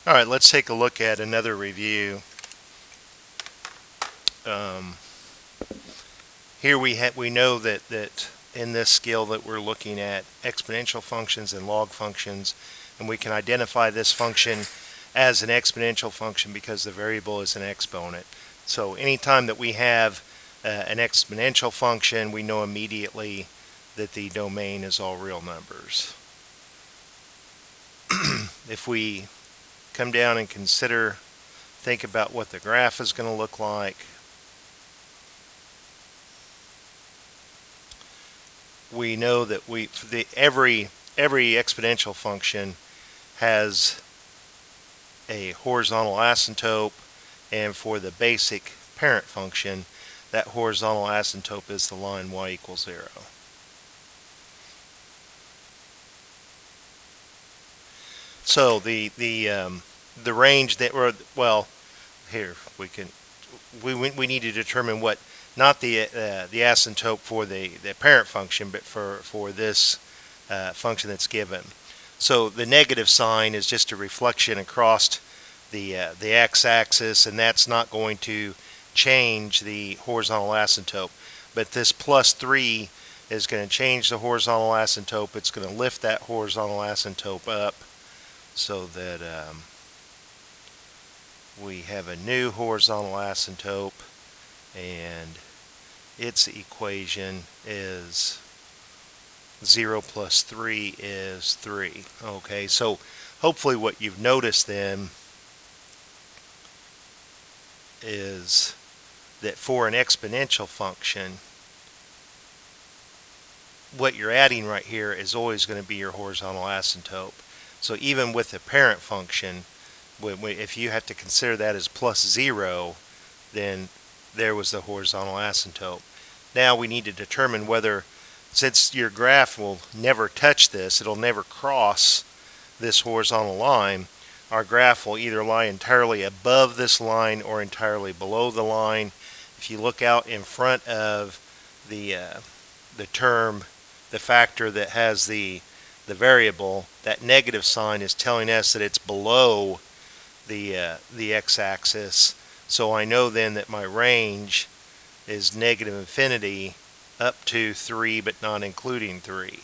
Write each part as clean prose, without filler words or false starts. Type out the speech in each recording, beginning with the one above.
All right, let's take a look at another review. Um, Here we know that in this skill that we're looking at exponential functions and log functions, and we can identify this function as an exponential function because the variable is an exponent. So anytime that we have an exponential function, we know immediately that the domain is all real numbers. If we come down and think about what the graph is going to look like, we know that every exponential function has a horizontal asymptote, and for the basic parent function, that horizontal asymptote is the line y equals 0. So the range that here we need to determine what, not the asymptote for the parent function, but for this function that's given. So the negative sign is just a reflection across the x-axis, and that's not going to change the horizontal asymptote. But this plus 3 is going to change the horizontal asymptote. It's going to lift that horizontal asymptote up so that we have a new horizontal asymptote, and its equation is 0 plus 3 is 3. Okay, so hopefully what you've noticed then is that for an exponential function, what you're adding right here is always going to be your horizontal asymptote. So even with the parent function, if you have to consider that as plus 0, then there was the horizontal asymptote. Now we need to determine whether, since your graph will never touch this, it'll never cross this horizontal line, our graph will either lie entirely above this line or entirely below the line. If you look out in front of the term, the factor that has the variable, that negative sign is telling us that it's below the x-axis. So I know then that my range is negative infinity up to 3, but not including 3.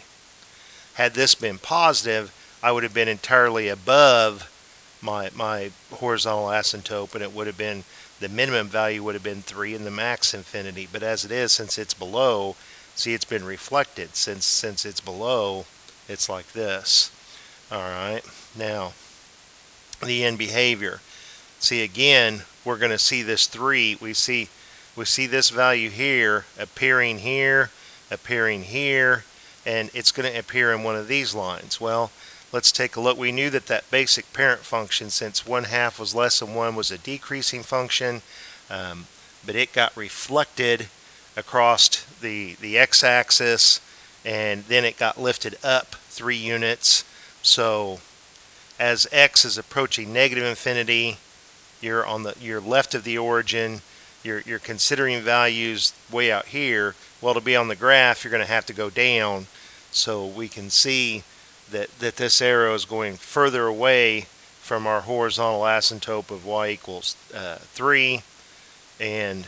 Had this been positive, I would have been entirely above my horizontal asymptote, and it would have been, the minimum value would have been 3 and the max infinity. But as it is, since it's below, see, it's been reflected. Since it's below, it's like this. Alright, now the end behavior. See, again, we're going to see this 3. We see this value here, appearing here, and it's going to appear in one of these lines. Well, let's take a look. We knew that basic parent function, since 1/2 was less than 1, was a decreasing function, but it got reflected across the x-axis, and then it got lifted up 3 units. So as x is approaching negative infinity, you're on you're left of the origin. You're considering values way out here. Well, to be on the graph, you're going to have to go down. So we can see that this arrow is going further away from our horizontal asymptote of y equals 3, and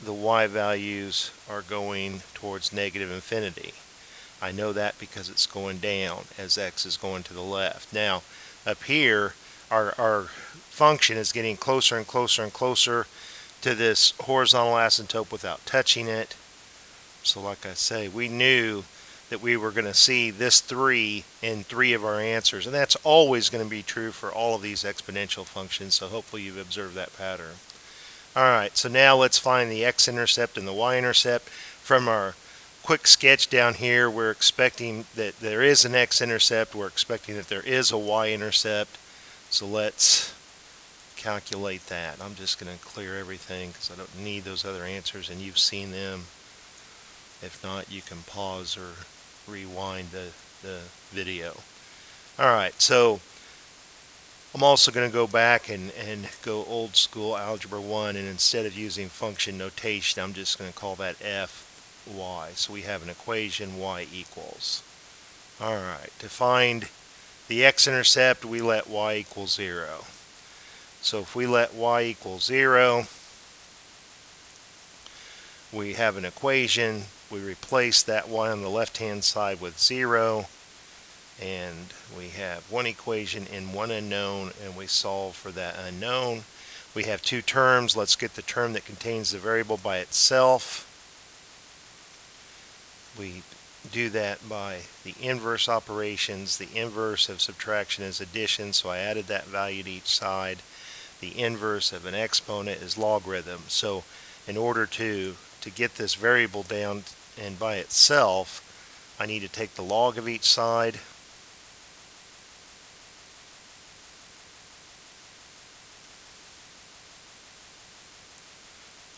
the y values are going towards negative infinity. I know that because it's going down as x is going to the left. Now, up here, our function is getting closer and closer and closer to this horizontal asymptote without touching it. So like I say, we knew that we were going to see this 3 in 3 of our answers, and that's always going to be true for all of these exponential functions, so hopefully you've observed that pattern. Alright, so now let's find the x-intercept and the y-intercept. From our quick sketch down here, we're expecting that there is an x-intercept, we're expecting that there is a y-intercept, so let's calculate that. I'm just going to clear everything because I don't need those other answers, and you've seen them. If not, you can pause or rewind the video. Alright, so I'm also going to go back and go old school Algebra 1, and instead of using function notation, I'm just going to call that fy. So we have an equation y equals. Alright, to find The x-intercept, we let y equal 0. So if we let y equal 0, we have an equation. We replace that y on the left-hand side with 0, and we have one equation in one unknown, and we solve for that unknown. We have two terms. Let's get the term that contains the variable by itself. We do that by the inverse operations. The inverse of subtraction is addition, so I added that value to each side. The inverse of an exponent is logarithm. So in order to get this variable down and by itself, I need to take the log of each side.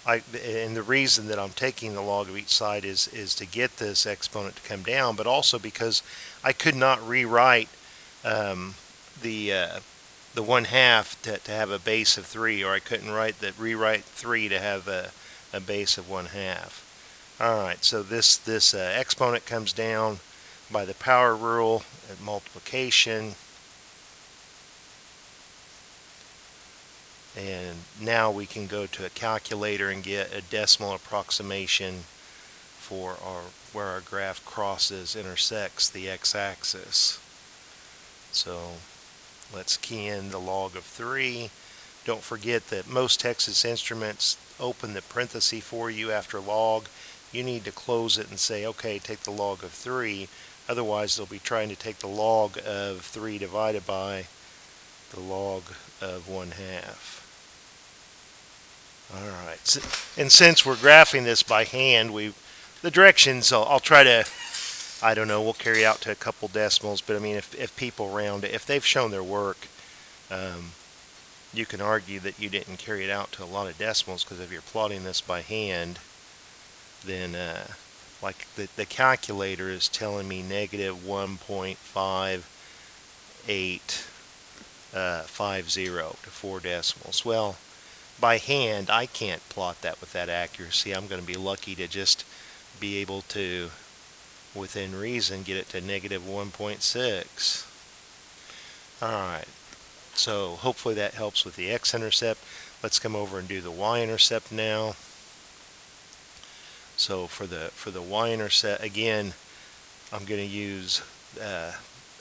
And the reason that I'm taking the log of each side is to get this exponent to come down, but also because I could not rewrite the 1/2 to have a base of 3, or I couldn't rewrite 3 to have a base of 1/2. Alright, so this exponent comes down by the power rule at multiplication. And now we can go to a calculator and get a decimal approximation for where our graph intersects the x-axis. So let's key in the log of 3. Don't forget that most Texas Instruments open the parenthesis for you after log. You need to close it and say, okay, take the log of 3. Otherwise, they'll be trying to take the log of 3 divided by the log of 1/2. Alright, and since we're graphing this by hand, the directions, I'll try to, I don't know, we'll carry out to a couple decimals, but I mean, if people round it, if they've shown their work, you can argue that you didn't carry it out to a lot of decimals, because if you're plotting this by hand, then like the calculator is telling me negative 1.5850 to 4 decimals. Well, by hand, I can't plot that with that accuracy. I'm going to be lucky to just be able to, within reason, get it to negative 1.6. Alright, so hopefully that helps with the x-intercept. Let's come over and do the y-intercept now. So for the y-intercept, again, I'm going to use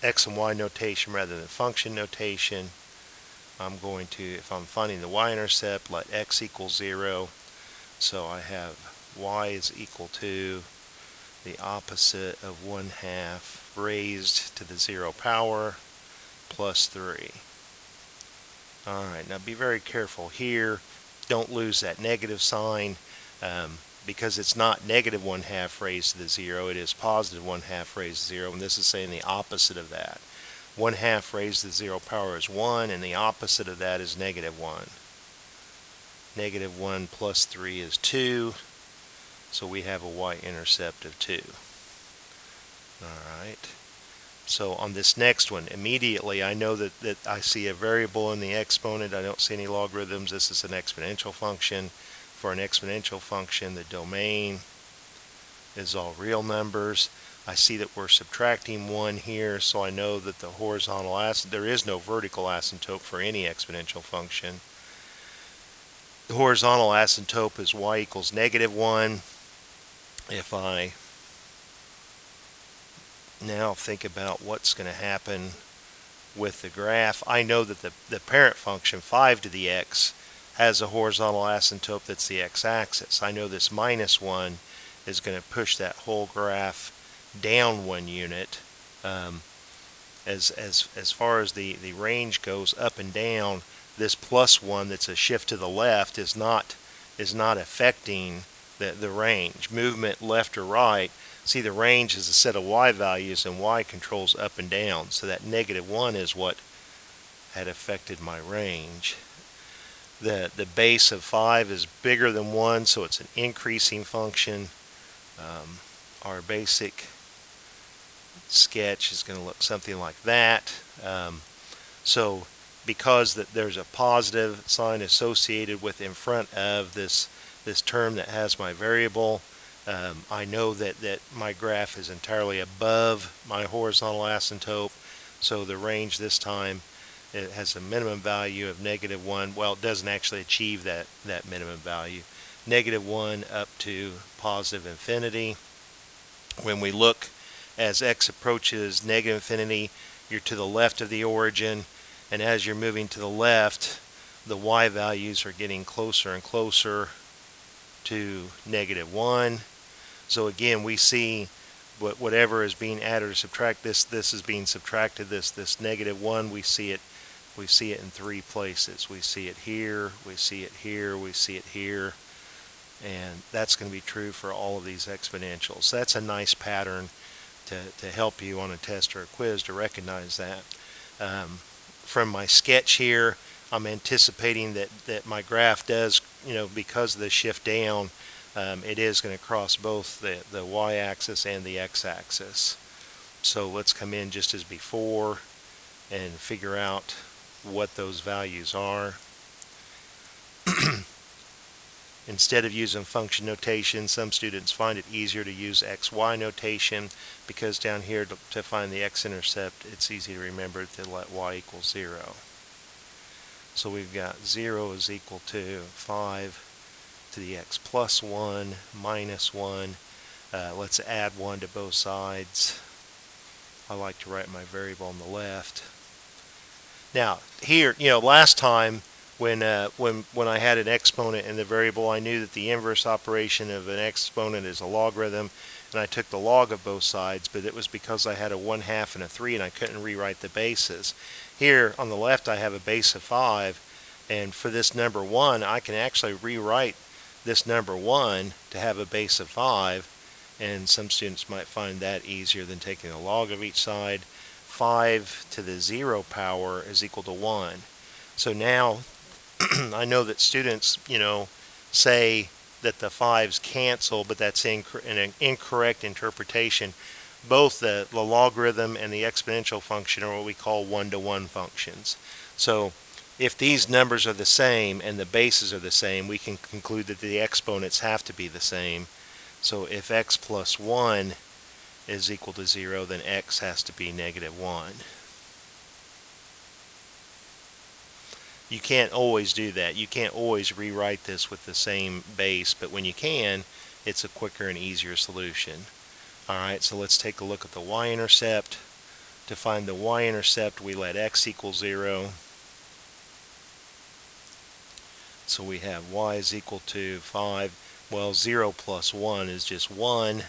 x and y notation rather than function notation. I'm going to, if I'm finding the y-intercept, let x equal 0. So I have y is equal to the opposite of 1/2 raised to the 0 power plus 3. Alright, now be very careful here. Don't lose that negative sign, because it's not negative 1/2 raised to the 0. It is positive 1/2 raised to 0, and this is saying the opposite of that. 1/2 raised to the 0 power is 1, and the opposite of that is negative 1. Negative 1 plus 3 is 2, so we have a y-intercept of 2. Alright, so on this next one, immediately I know that I see a variable in the exponent. I don't see any logarithms. This is an exponential function. For an exponential function, the domain is all real numbers. I see that we're subtracting 1 here, so I know that the horizontal there is no vertical asymptote for any exponential function. The horizontal asymptote is y equals negative 1. If I now think about what's going to happen with the graph, I know that the parent function, 5 to the x, has a horizontal asymptote that's the x-axis. I know this minus 1 is going to push that whole graph down 1 unit. As far as the range goes up and down, this plus 1 that's a shift to the left is not affecting the range. Movement left or right, see, the range is a set of y values, and y controls up and down. So that negative 1 is what had affected my range. The base of 5 is bigger than 1, so it's an increasing function. Our basic sketch is going to look something like that. So because there's a positive sign associated with in front of this term that has my variable, I know that my graph is entirely above my horizontal asymptote. So the range this time, it has a minimum value of -1. Well, it doesn't actually achieve that minimum value. -1 up to positive infinity. When we look as x approaches negative infinity, you're to the left of the origin, and as you're moving to the left, the y values are getting closer and closer to -1. So again, we see whatever is being added or subtracted. This is being subtracted. This -1. We see it in three places. We see it here. We see it here. We see it here. And that's going to be true for all of these exponentials. That's a nice pattern to help you on a test or a quiz to recognize that. From my sketch here, I'm anticipating that my graph does, because of the shift down, it is going to cross both the y-axis and the x-axis. So let's come in just as before and figure out what those values are. Instead of using function notation, some students find it easier to use xy notation, because down here to find the x-intercept, it's easy to remember to let y equal 0. So we've got 0 is equal to 5 to the x plus 1 minus 1. Let's add 1 to both sides. I like to write my variable on the left. Now here, last time when I had an exponent in the variable, I knew that the inverse operation of an exponent is a logarithm, and I took the log of both sides, but it was because I had a 1/2 and a 3 and I couldn't rewrite the bases. Here on the left I have a base of 5, and for this number 1 I can actually rewrite this number 1 to have a base of 5, and some students might find that easier than taking the log of each side. 5 to the 0 power is equal to 1. So now I know that students, say that the 5's cancel, but that's an incorrect interpretation. Both the logarithm and the exponential function are what we call one-to-one functions. So if these numbers are the same and the bases are the same, we can conclude that the exponents have to be the same. So if x plus 1 is equal to 0, then x has to be -1. You can't always do that. You can't always rewrite this with the same base, but when you can, it's a quicker and easier solution. Alright, so let's take a look at the y-intercept. To find the y-intercept, we let x equal 0. So we have y is equal to 5. Well, 0 plus 1 is just 1.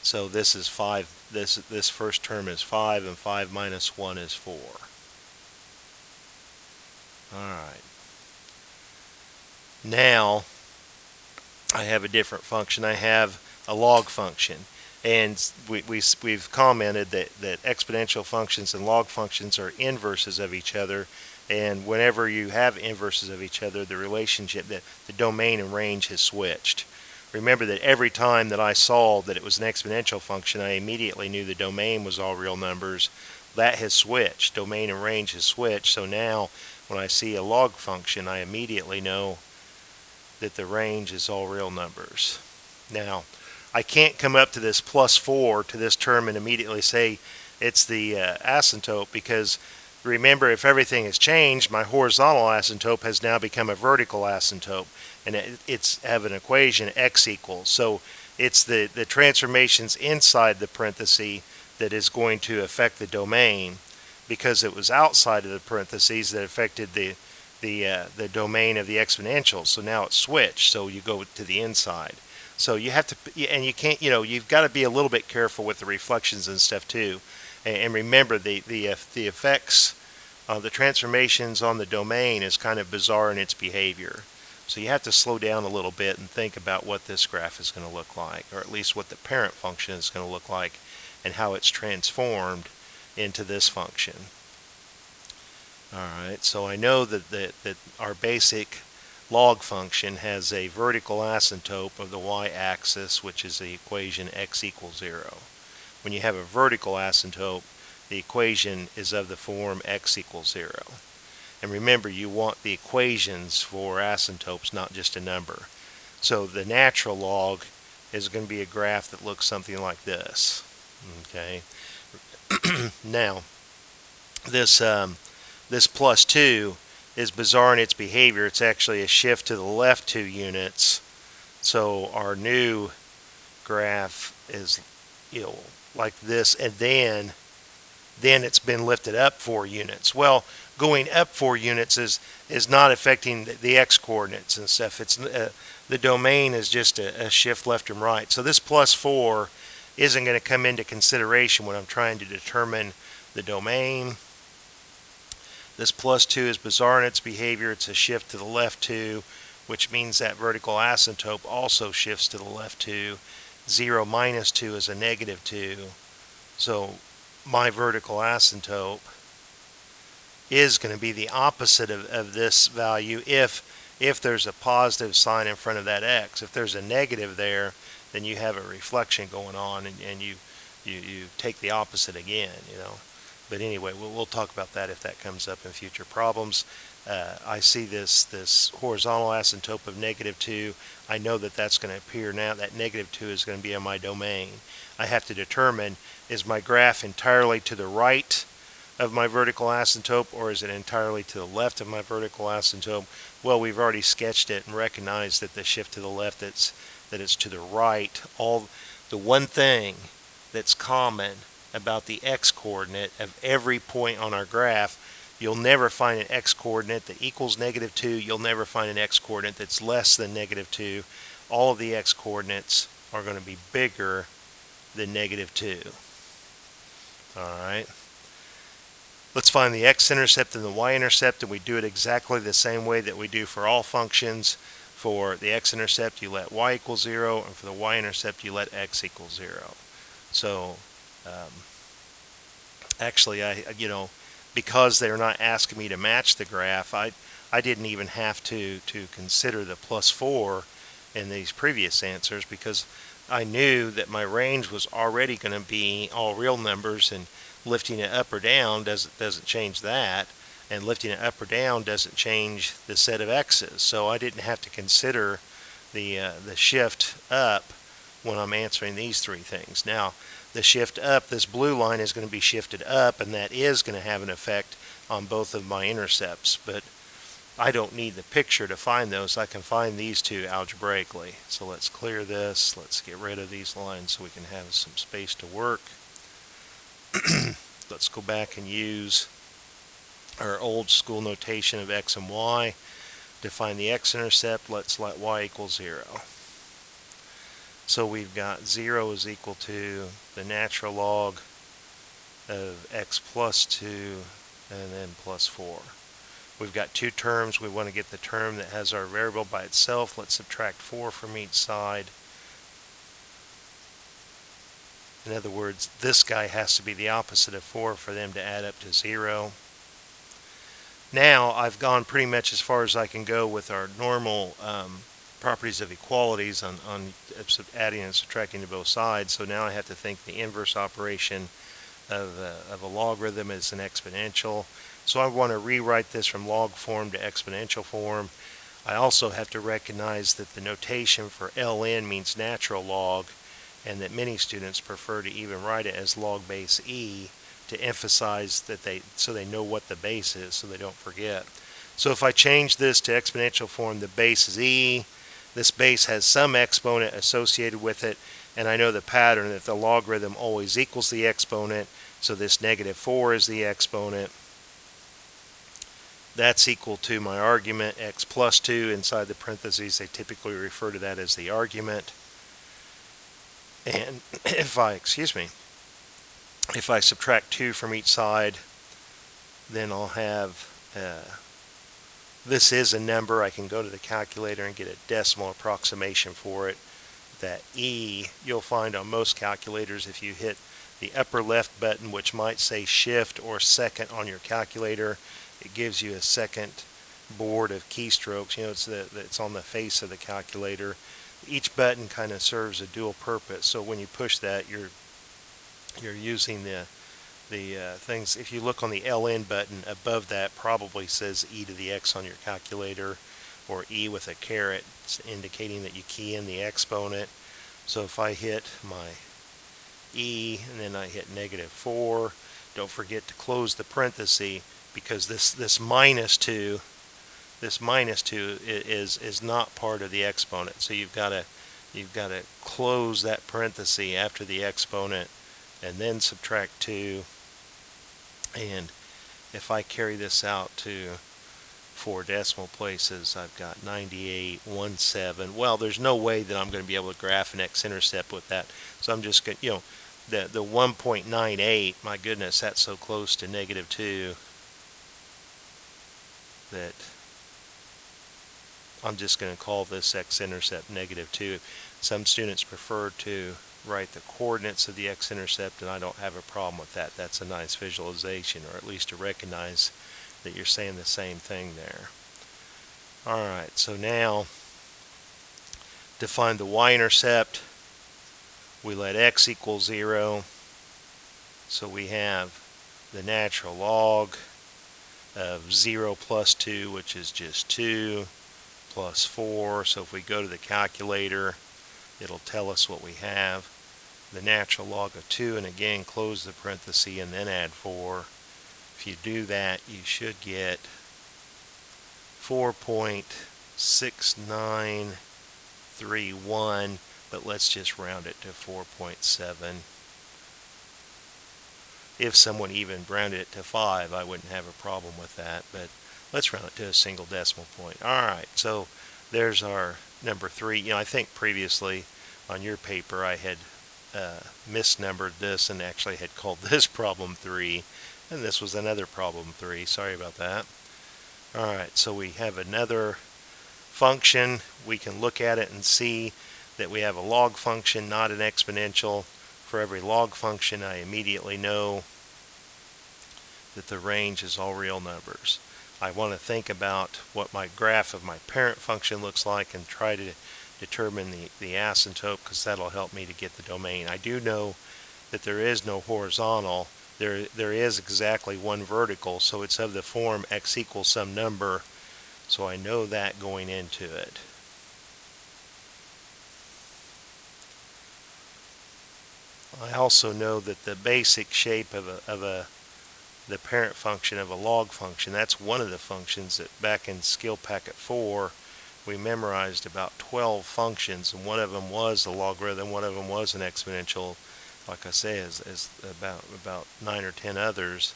So this is 5. This first term is 5, and 5 minus 1 is 4. Alright. Now I have a different function. I have a log function. And we've commented that exponential functions and log functions are inverses of each other. And whenever you have inverses of each other, the relationship, the domain and range has switched. Remember that every time that I saw that it was an exponential function, I immediately knew the domain was all real numbers. That has switched. Domain and range has switched. So now when I see a log function, I immediately know that the range is all real numbers. Now, I can't come up to this plus 4 to this term and immediately say it's the asymptote, because remember, if everything has changed, my horizontal asymptote has now become a vertical asymptote, and it's have an equation x equals. So it's the transformations inside the parenthesis that is going to affect the domain, because it was outside of the parentheses that affected the domain of the exponential. So now it's switched, so you go to the inside. So you have to, and you can't, you've got to be a little bit careful with the reflections and stuff too. And remember, the effects, the transformations on the domain is kind of bizarre in its behavior. So you have to slow down a little bit and think about what this graph is going to look like, or at least what the parent function is going to look like, and how it's transformed into this function. Alright, so I know that our basic log function has a vertical asymptote of the y-axis, which is the equation x equals 0. When you have a vertical asymptote, the equation is of the form x equals 0. And remember, you want the equations for asymptotes, not just a number. So the natural log is going to be a graph that looks something like this. Okay. Now, this plus 2 is bizarre in its behavior. It's actually a shift to the left 2 units. So our new graph is, like this, and then it's been lifted up 4 units. Well, going up 4 units is not affecting the x coordinates and stuff. It's the domain is just a shift left and right. So this plus 4 isn't going to come into consideration when I'm trying to determine the domain. This plus 2 is bizarre in its behavior. It's a shift to the left 2, which means that vertical asymptote also shifts to the left 2. 0 minus 2 is a negative 2. So my vertical asymptote is going to be the opposite of this value if there's a positive sign in front of that x. If there's a negative there, then you have a reflection going on, and you take the opposite again, But anyway, we'll talk about that if that comes up in future problems. I see this horizontal asymptote of negative 2. I know that that's going to appear now. That negative 2 is going to be in my domain. I have to determine, is my graph entirely to the right of my vertical asymptote, or is it entirely to the left of my vertical asymptote? Well, we've already sketched it and recognized that the shift to the left, that it's to the right. The one thing that's common about the x-coordinate of every point on our graph, you'll never find an x-coordinate that equals negative 2. You'll never find an x-coordinate that's less than negative 2. All of the x-coordinates are going to be bigger than negative 2. Alright. Let's find the x-intercept and the y-intercept, and we do it exactly the same way that we do for all functions. For the x-intercept, you let y equal 0, and for the y-intercept, you let x equal 0. So, actually, because they're not asking me to match the graph, I didn't even have to consider the plus 4 in these previous answers, because I knew that my range was already going to be all real numbers, and lifting it up or down doesn't change that, and lifting it up or down doesn't change the set of x's. So I didn't have to consider the shift up when I'm answering these three things. Now, the shift up, this blue line is going to be shifted up, and that is going to have an effect on both of my intercepts, but I don't need the picture to find those. I can find these two algebraically. So let's clear this. Let's get rid of these lines so we can have some space to work. Let's go back and use our old school notation of x and y. To find the x-intercept, let's let y equal 0. So we've got 0 is equal to the natural log of x plus 2 and then plus 4. We've got two terms. We want to get the term that has our variable by itself. Let's subtract 4 from each side. In other words, this guy has to be the opposite of 4 for them to add up to 0. Now I've gone pretty much as far as I can go with our normal properties of equalities on adding and subtracting to both sides. So now I have to think the inverse operation of a logarithm is an exponential. So I want to rewrite this from log form to exponential form. I also have to recognize that the notation for ln means natural log, and that many students prefer to even write it as log base e to emphasize that so they know what the base is, so they don't forget. So if I change this to exponential form, the base is e. This base has some exponent associated with it, and I know the pattern that the logarithm always equals the exponent, so this negative 4 is the exponent. That's equal to my argument, x plus 2. Inside the parentheses, they typically refer to that as the argument. And if I subtract 2 from each side, then I'll have, this is a number. I can go to the calculator and get a decimal approximation for it. That e, you'll find on most calculators, if you hit the upper left button, which might say shift or second on your calculator, it gives you a second board of keystrokes. It's on the face of the calculator. Each button kind of serves a dual purpose. So when you push that, you're using the things. If you look on the LN button above that, probably says e to the x on your calculator, or e with a caret, indicating that you key in the exponent. So if I hit my e and then I hit negative 4, don't forget to close the parenthesis, because this minus 2 is not part of the exponent. So you've got to close that parenthesis after the exponent and then subtract 2. And if I carry this out to 4 decimal places, I've got 98.17. Well, there's no way that I'm going to be able to graph an x-intercept with that. So I'm just going to, the 1.98, my goodness, that's so close to -2 that I'm just going to call this x-intercept -2. Some students prefer to write the coordinates of the x-intercept, and I don't have a problem with that. That's a nice visualization, or at least to recognize that you're saying the same thing there. Alright, so now to find the y-intercept, we let x equal 0. So we have the natural log of 0 plus 2, which is just 2, plus 4. So if we go to the calculator, it'll tell us what we have. The natural log of 2, and again, close the parenthesis and then add 4. If you do that, you should get 4.6931, but let's just round it to 4.7. If someone even rounded it to 5, I wouldn't have a problem with that, but let's round it to a single decimal point. Alright, so there's our number 3. I think previously on your paper I had misnumbered this and actually had called this problem 3, and this was another problem 3. Sorry about that. Alright, so we have another function. We can look at it and see that we have a log function, not an exponential. For every log function, I immediately know that the range is all real numbers. I want to think about what my graph of my parent function looks like and try to determine the asymptote, because that'll help me to get the domain. I do know that there is no horizontal. There is exactly one vertical, so it's of the form x equals some number, so I know that going into it. I also know that the basic shape of the parent function of a log function, that's one of the functions that back in Skill Packet 4 we memorized about 12 functions, and one of them was a logarithm, one of them was an exponential. Like I say, is about 9 or 10 others.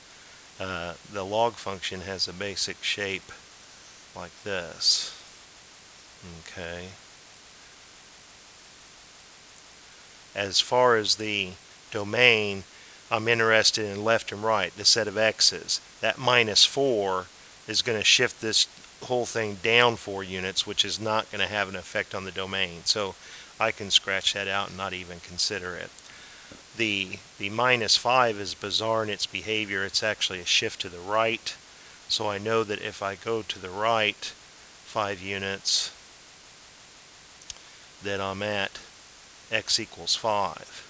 The log function has a basic shape like this. Okay. As far as the domain, I'm interested in left and right, the set of x's. That -4 is going to shift this whole thing down 4 units, which is not going to have an effect on the domain. So I can scratch that out and not even consider it. The -5 is bizarre in its behavior. It's actually a shift to the right. So I know that if I go to the right 5 units, that I'm at x equals 5.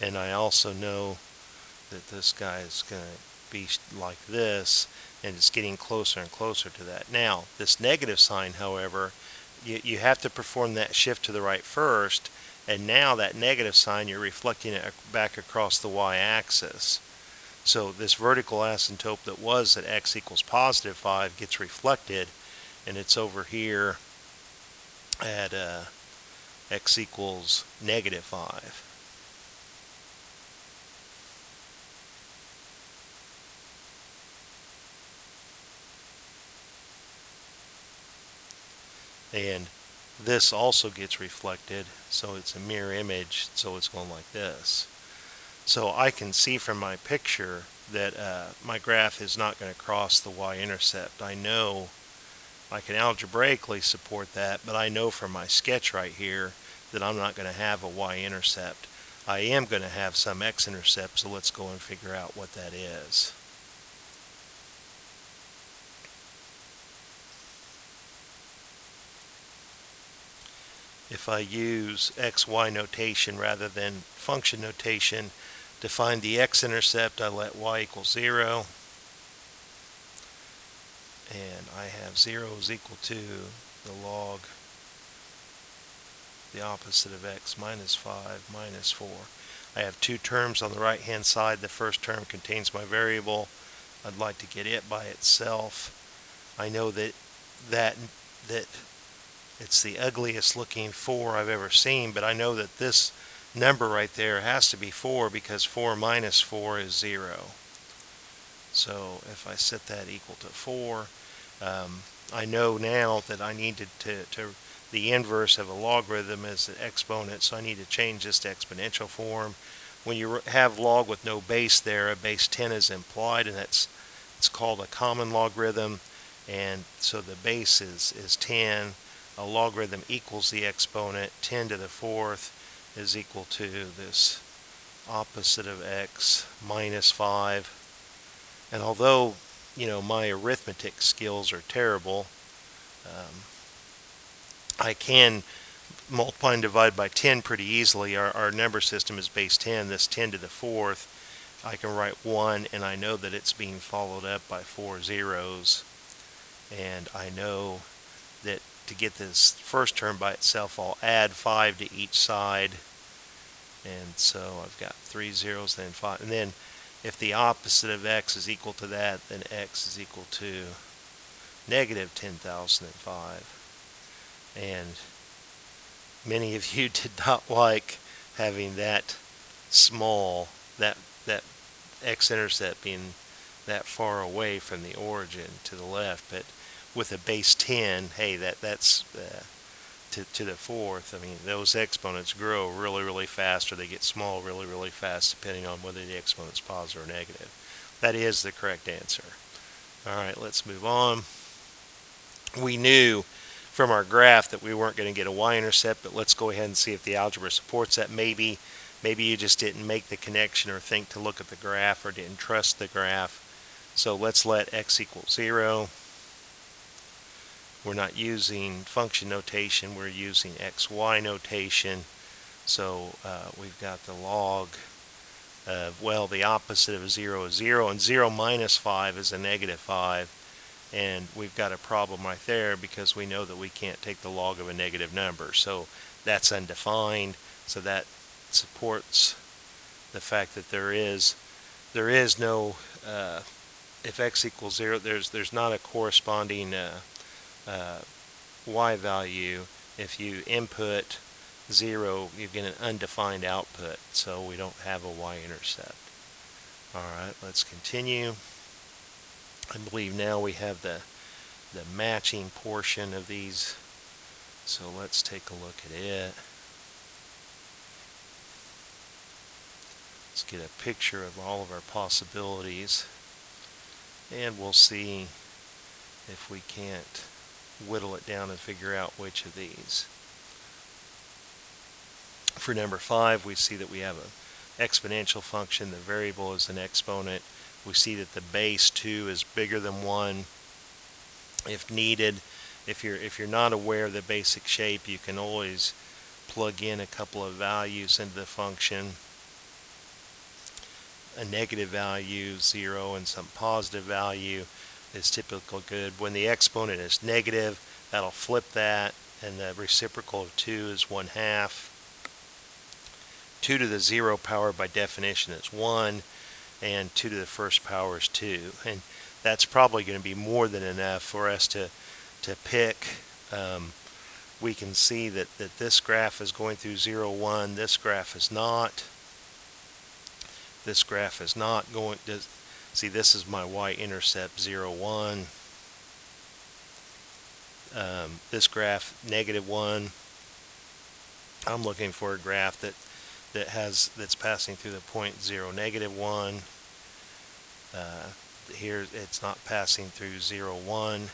And I also know that this guy is going to be like this, and it's getting closer and closer to that. Now, this negative sign, however, you have to perform that shift to the right first, and now that negative sign, you're reflecting it back across the y-axis. So this vertical asymptote that was at x equals +5 gets reflected, and it's over here at x equals -5. And this also gets reflected, so it's a mirror image, so it's going like this. So I can see from my picture that my graph is not going to cross the y-intercept. I know I can algebraically support that, but I know from my sketch right here that I'm not going to have a y-intercept. I am going to have some x-intercept, so let's go and figure out what that is. If I use xy notation rather than function notation to find the x-intercept, I let y equal 0. And I have 0 is equal to the log the opposite of x, minus 5, minus 4. I have two terms on the right hand side. The first term contains my variable. I'd like to get it by itself. I know that it's the ugliest looking 4 I've ever seen, but I know that this number right there has to be 4 because 4 minus 4 is 0. So if I set that equal to 4, I know now that I need to the inverse of a logarithm is an exponent, so I need to change this to exponential form. When you have log with no base there, a base 10 is implied, and it's called a common logarithm, and so the base is 10. A logarithm equals the exponent. 10 to the fourth is equal to this opposite of x, minus 5. And although, my arithmetic skills are terrible, I can multiply and divide by 10 pretty easily. Our number system is base 10. This 10 to the fourth, I can write 1, and I know that it's being followed up by 4 zeros. And I know that to get this first term by itself, I'll add 5 to each side. And so I've got 3 zeros, then 5. And then if the opposite of x is equal to that, then x is equal to negative 10,005. And many of you did not like having that small, that x-intercept being that far away from the origin to the left. But with a base 10, hey, that's to the fourth. I mean, those exponents grow really, really fast, or they get small really, really fast, depending on whether the exponent's positive or negative. That is the correct answer. All right, let's move on. We knew from our graph that we weren't going to get a y-intercept, but let's go ahead and see if the algebra supports that. Maybe you just didn't make the connection or think to look at the graph or didn't trust the graph. So let's let x equal 0. We're not using function notation, we're using xy notation. So we've got the log of, well, the opposite of 0 is 0, and 0 minus 5 is a negative 5. And we've got a problem right there because we know that we can't take the log of a negative number. So that's undefined. So that supports the fact that there is no, if x equals 0, there's not a corresponding y value. If you input 0, you get an undefined output, so we don't have a y-intercept. Alright, let's continue. I believe now we have the matching portion of these, so let's take a look at it. Let's get a picture of all of our possibilities, and we'll see if we can't whittle it down and figure out which of these. For number 5, we see that we have an exponential function. The variable is an exponent. We see that the base 2 is bigger than 1. If needed, if you're not aware of the basic shape, you can always plug in a couple of values into the function. A negative value, 0, and some positive value is typically good. When the exponent is negative, that'll flip that, and the reciprocal of 2 is 1/2. 2 to the 0 power by definition is 1, and 2 to the first power is 2. And that's probably going to be more than enough for us to pick. We can see that this graph is going through 0, 1. This graph is not. This graph is not going to. See, this is my y-intercept, 0, 1. This graph, negative 1. I'm looking for a graph that's passing through the point 0, negative 1. Here it's not passing through 0, 1.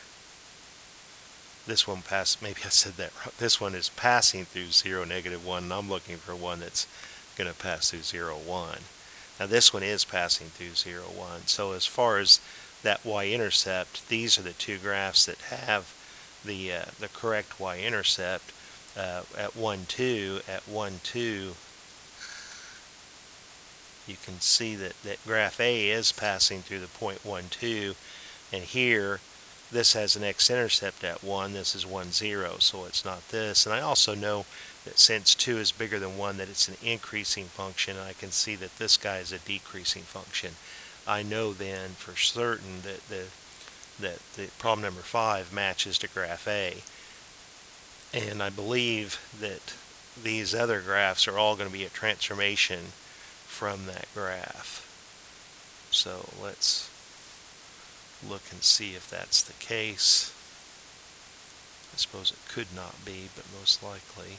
This one maybe I said that wrong. This one is passing through 0, negative 1, and I'm looking for one that's going to pass through 0, 1. Now this one is passing through 0, 1. So as far as that y-intercept, these are the two graphs that have the correct y-intercept. At 1, 2, at 1, 2, you can see that graph A is passing through the point 1, 2, and here this has an x-intercept at 1, this is 1, 0, so it's not this. And I also know that since 2 is bigger than 1, that it's an increasing function. I can see that this guy is a decreasing function. I know then for certain that the problem number 5 matches to graph A. And I believe that these other graphs are all going to be a transformation from that graph. So let's look and see if that's the case. I suppose it could not be, but most likely.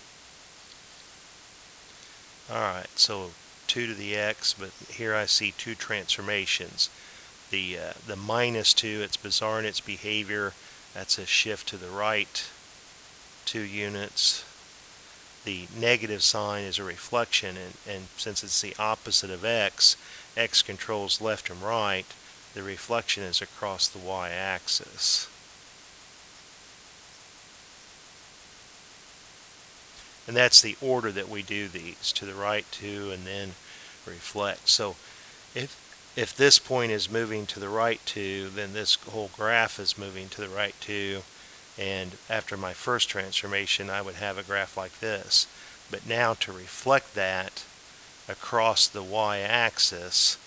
Alright, so 2 to the x, but here I see two transformations. The minus 2, it's bizarre in its behavior. That's a shift to the right 2 units. The negative sign is a reflection, and since it's the opposite of x controls left and right, the reflection is across the y-axis. And that's the order that we do these, to the right 2 and then reflect. So if this point is moving to the right 2, then this whole graph is moving to the right 2. And after my first transformation, I would have a graph like this. But now to reflect that across the y-axis,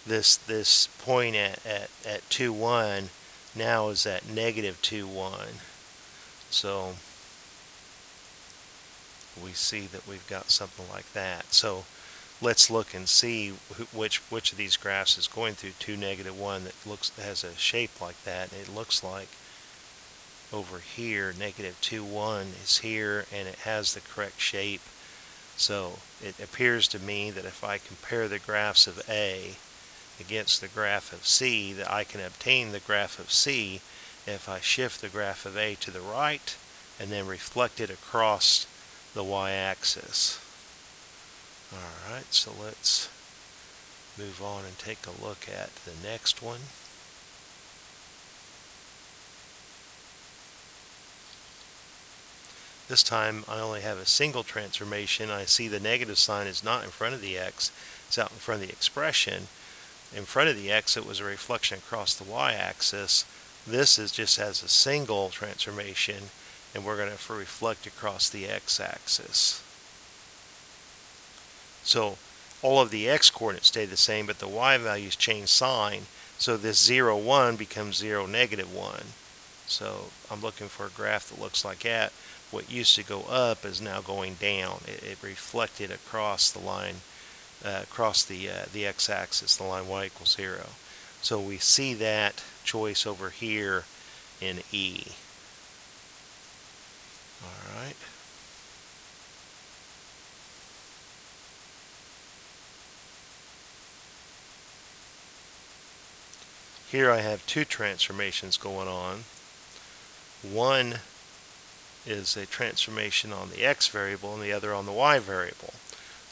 this point at 2, 1 now is at negative 2, 1. So we see that we've got something like that. So let's look and see which of these graphs is going through 2, negative 1 that has a shape like that. It looks like over here, negative 2, 1 is here, and it has the correct shape. So it appears to me that if I compare the graphs of A against the graph of C, that I can obtain the graph of C if I shift the graph of A to the right and then reflect it across the y-axis. Alright, so let's move on and take a look at the next one. This time I only have a single transformation. I see the negative sign is not in front of the x, it's out in front of the expression. In front of the x it was a reflection across the y-axis. This is just as a single transformation, and we're going to reflect across the x-axis. So all of the x coordinates stay the same, but the y values change sign. So this 0, 1 becomes 0, negative 1. So I'm looking for a graph that looks like that. What used to go up is now going down. It reflected across the line, across the x-axis, the line y equals 0. So we see that choice over here in E. All right. Here I have two transformations going on. One is a transformation on the x variable and the other on the y variable.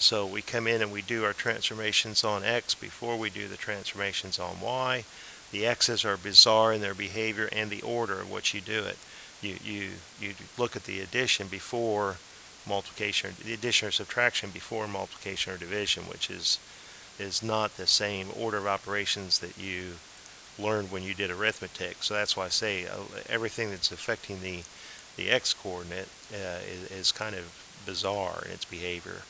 So we come in and we do our transformations on x before we do the transformations on y. The x's are bizarre in their behavior and the order of which you do it. You look at the addition before multiplication, or the addition or subtraction before multiplication or division, which is not the same order of operations that you learned when you did arithmetic. So that's why I say everything that's affecting the x coordinate is kind of bizarre in its behavior.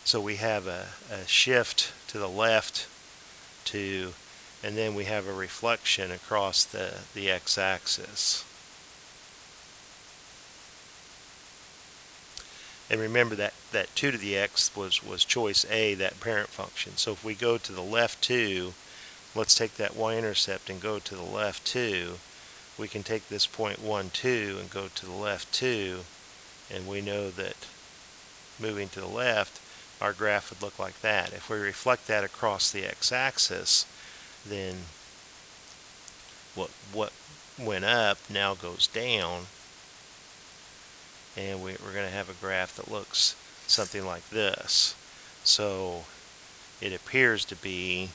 So we have a shift to the left and then we have a reflection across the x-axis. And remember that 2 to the x was choice A, that parent function. So if we go to the left 2, let's take that y-intercept and go to the left 2. We can take this point 1, 2 and go to the left 2, and we know that moving to the left, our graph would look like that. If we reflect that across the x-axis, then what went up now goes down, and we're going to have a graph that looks something like this. So it appears to be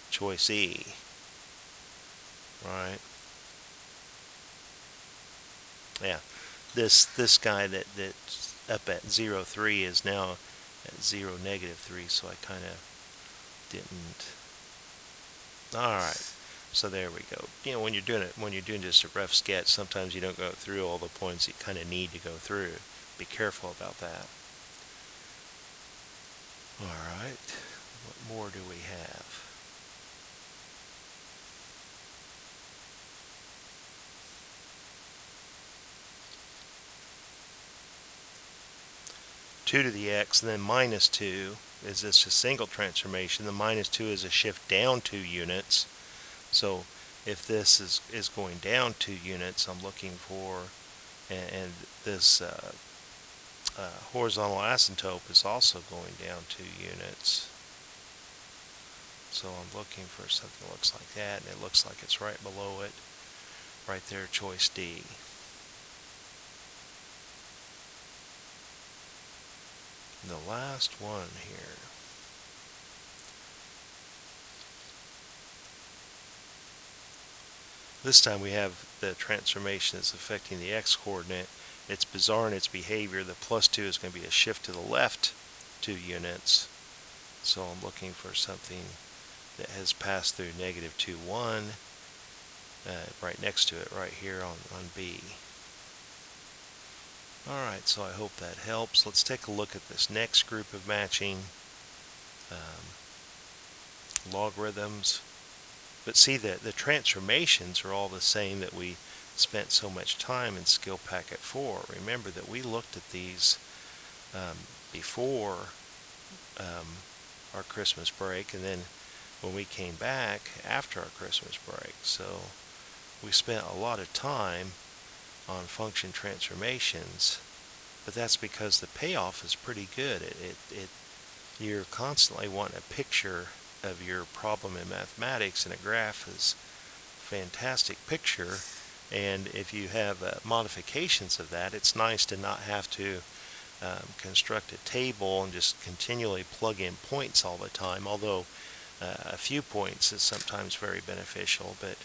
choice E, right? Yeah, this guy that's up at 0, 3 is now at 0, negative 3, so I kind of didn't. Alright, So there we go. You know, when you're doing just a rough sketch, sometimes you don't go through all the points you kind of need to go through. Be careful about that. All right, what more do we have? Two to the x, and then minus 2 is this a single transformation. The minus 2 is a shift down 2 units. So if this is going down 2 units, I'm looking for, and this horizontal asymptote is also going down 2 units. So I'm looking for something that looks like that, and it looks like it's right below it, right there, choice D. And the last one here. This time we have the transformation that's affecting the x-coordinate. It's bizarre in its behavior. The plus 2 is going to be a shift to the left 2 units. So I'm looking for something that has passed through negative 2, 1, right next to it, right here on B. Alright, so I hope that helps. Let's take a look at this next group of matching logarithms. But see that the transformations are all the same that we spent so much time in Skill Packet 4. Remember that we looked at these before our Christmas break, and then when we came back after our Christmas break. So we spent a lot of time on function transformations, but that's because the payoff is pretty good. You're constantly wanting a picture of your problem in mathematics, and a graph is a fantastic picture. And if you have modifications of that, it's nice to not have to construct a table and just continually plug in points all the time, although a few points is sometimes very beneficial. But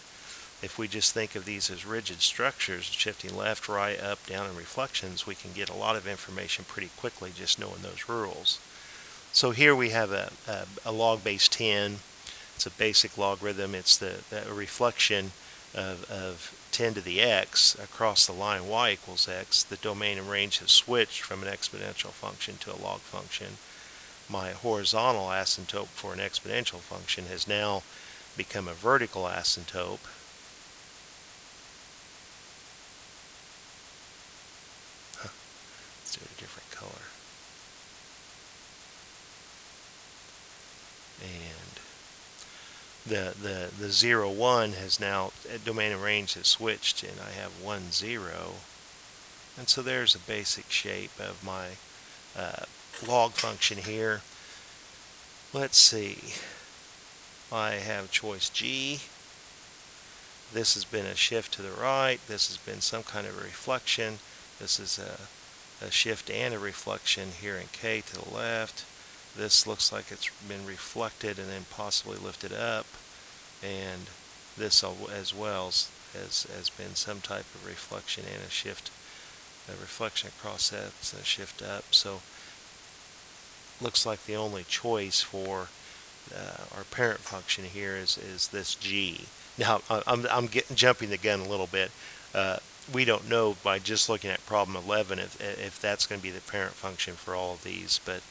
if we just think of these as rigid structures, shifting left, right, up, down, and reflections, we can get a lot of information pretty quickly just knowing those rules. So here we have a log base 10. It's a basic logarithm. It's the reflection of 10 to the x across the line y equals x. The domain and range have switched from an exponential function to a log function. My horizontal asymptote for an exponential function has now become a vertical asymptote. Let's do it a different color. And the 0, 1 has now, domain and range has switched, and I have 1, 0. And so there's a basic shape of my log function here. Let's see. I have choice G. This has been a shift to the right. This has been some kind of a reflection. This is a shift and a reflection here in K to the left. This looks like it's been reflected and then possibly lifted up, and this as well has been some type of reflection and a shift, a reflection across that and a shift up. So looks like the only choice for our parent function here is this G. Now I'm jumping the gun a little bit. We don't know by just looking at problem 11 if that's going to be the parent function for all of these, but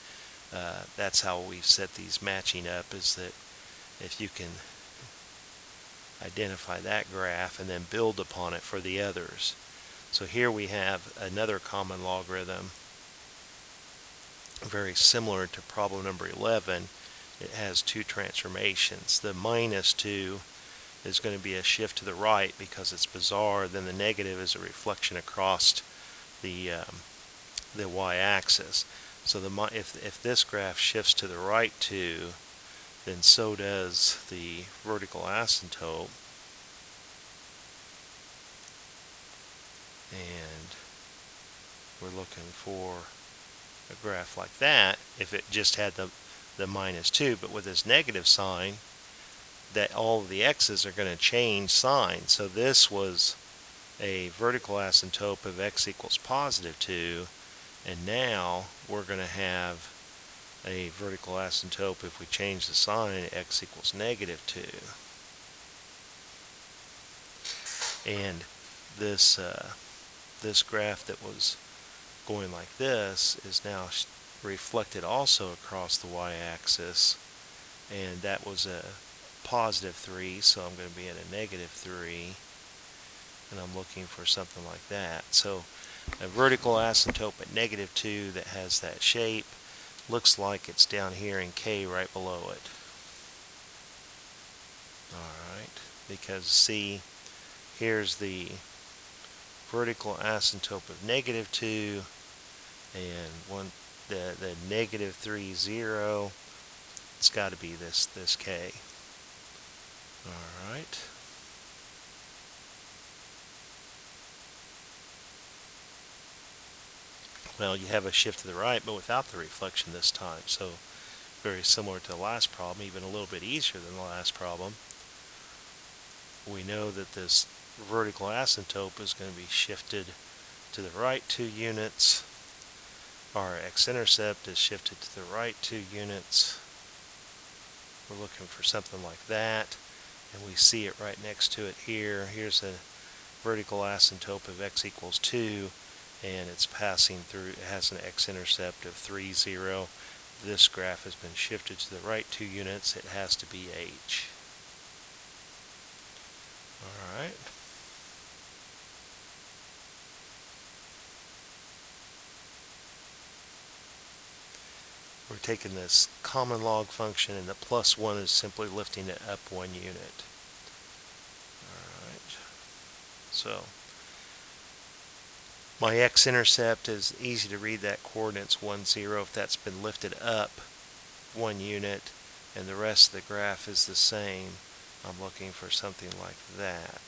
that's how we've set these matching up, is that if you can identify that graph and then build upon it for the others. So here we have another common logarithm, very similar to problem number 11. It has two transformations. The minus 2 is going to be a shift to the right because it's bizarre. Then the negative is a reflection across the y-axis. So if this graph shifts to the right 2, then so does the vertical asymptote. And we're looking for a graph like that if it just had the minus 2, but with this negative sign, that all of the x's are going to change sign. So this was a vertical asymptote of x equals positive 2, and now we're going to have a vertical asymptote if we change the sign, x equals negative 2. And this this graph that was going like this is now reflected also across the y-axis, and that was a positive 3, so I'm going to be at a negative 3, and I'm looking for something like that. So a vertical asymptote at negative 2 that has that shape looks like it's down here in K right below it. Alright, because see, here's the vertical asymptote of negative 2 and the negative 3, 0. It's got to be this K. Alright. Well, you have a shift to the right, but without the reflection this time. So very similar to the last problem, even a little bit easier than the last problem. We know that this vertical asymptote is going to be shifted to the right 2 units. Our x-intercept is shifted to the right 2 units. We're looking for something like that, and we see it right next to it here. Here's a vertical asymptote of x equals 2, and it's passing through. It has an x-intercept of 3, 0. This graph has been shifted to the right 2 units. It has to be h. Alright. We're taking this common log function, and the plus 1 is simply lifting it up 1 unit. Alright. So my x-intercept is easy to read, that coordinate's 1, 0. If that's been lifted up 1 unit and the rest of the graph is the same, I'm looking for something like that.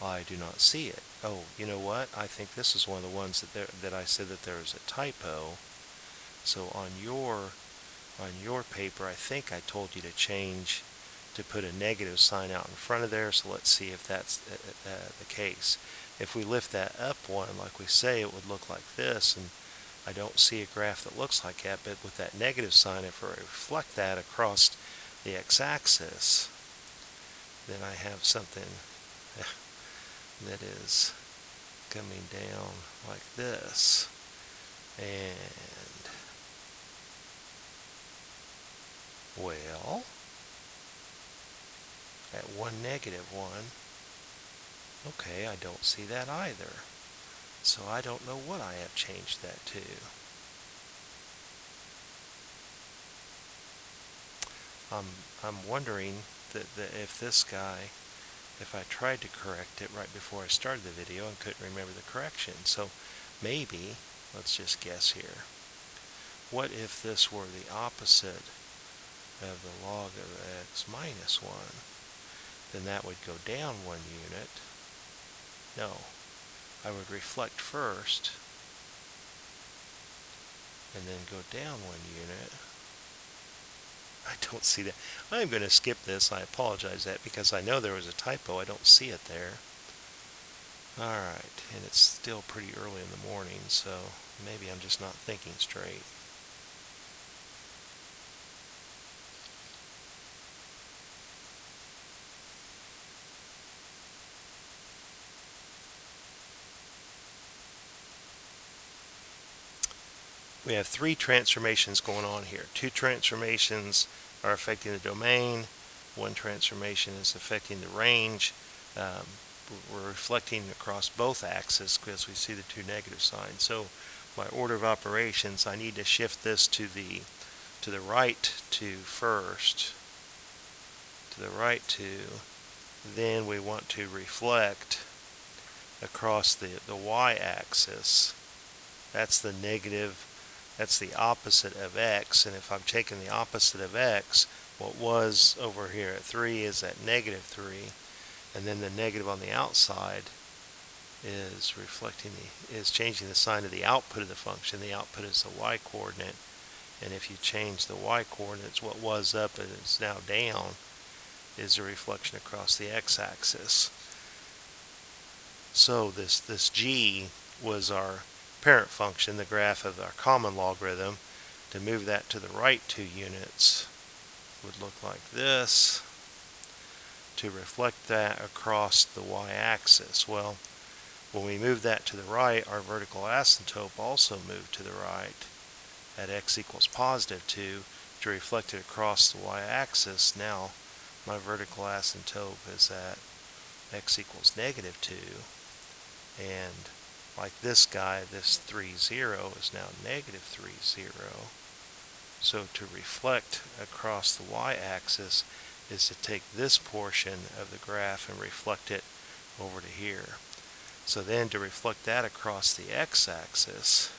I do not see it. Oh, you know what? I think this is one of the ones that I said that there was a typo. So on your paper, I think I told you to change to put a negative sign out in front of there. So let's see if that's the case. If we lift that up 1, like we say, it would look like this, and I don't see a graph that looks like that. But with that negative sign, if I reflect that across the x-axis, then I have something that is coming down like this, and well, at 1, negative 1, okay, I don't see that either, so I don't know what I have changed that to. I'm wondering that if this guy, if I tried to correct it right before I started the video and couldn't remember the correction. So maybe, let's just guess here, what if this were the opposite of the log of x minus 1? Then that would go down 1 unit. No, I would reflect first and then go down 1 unit. I don't see that. I'm going to skip this. I apologize that because I know there was a typo. I don't see it there. Alright, and it's still pretty early in the morning, so maybe I'm just not thinking straight. We have 3 transformations going on here. 2 transformations are affecting the domain. 1 transformation is affecting the range. We're reflecting across both axes because we see the 2 negative signs. So my order of operations, I need to shift this to the right 2 first. To the right 2. Then we want to reflect across the y-axis. That's the negative. That's the opposite of x, and if I'm taking the opposite of x, what was over here at 3 is at negative 3, and then the negative on the outside is changing the sign of the output of the function. The output is the y-coordinate, and if you change the y-coordinates, what was up and is now down is a reflection across the x-axis. So this g was our parent function, the graph of our common logarithm. To move that to the right 2 units would look like this. to reflect that across the y-axis. Well, when we move that to the right, our vertical asymptote also moved to the right at x equals positive 2 to reflect it across the y-axis. Now my vertical asymptote is at x equals negative 2, and like this guy, this 3, 0 is now negative 3, 0. So to reflect across the y-axis is to take this portion of the graph and reflect it over to here. So then to reflect that across the x-axis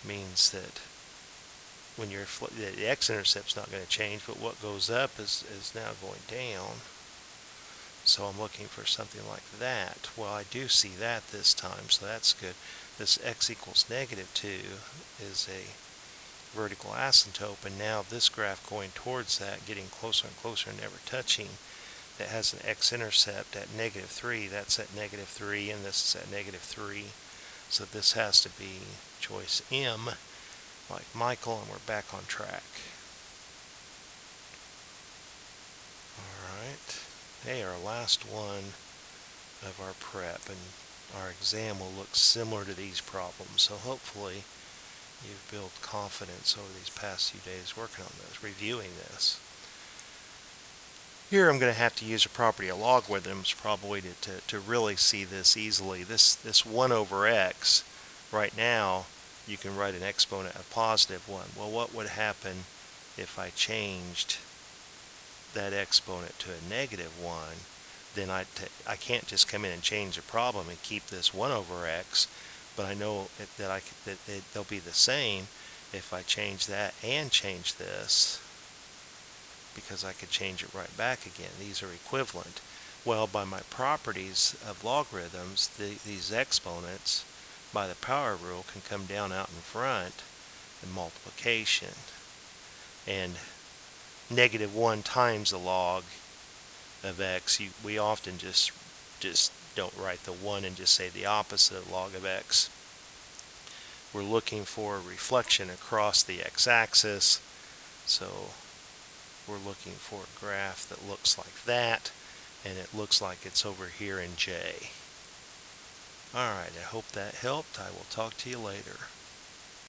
means that when you're the x-intercept's not going to change, but what goes up is now going down. So I'm looking for something like that. Well, I do see that this time, so that's good. This x equals negative 2 is a vertical asymptote, and now this graph going towards that, getting closer and closer, never touching, that has an x-intercept at negative 3. That's at negative 3, and this is at negative 3. So this has to be choice M, like Michael, and we're back on track. Alright, hey, our last one of our prep, and our exam will look similar to these problems, so hopefully you've built confidence over these past few days working on this, reviewing this. Here I'm going to have to use a property of logarithms probably to really see this easily. This 1 over x, right now you can write an exponent of positive 1. Well, what would happen if I changed that exponent to a negative 1? Then I can't just come in and change the problem and keep this 1 over x, but I know that they'll be the same if I change that and change this, because I could change it right back again. These are equivalent. Well, by my properties of logarithms, these exponents, by the power rule, can come down out in front in multiplication. And negative 1 times the log of x, we often just don't write the 1 and just say the opposite of log of x. We're looking for a reflection across the x-axis, so we're looking for a graph that looks like that, and it looks like it's over here in J. Alright, I hope that helped. I will talk to you later.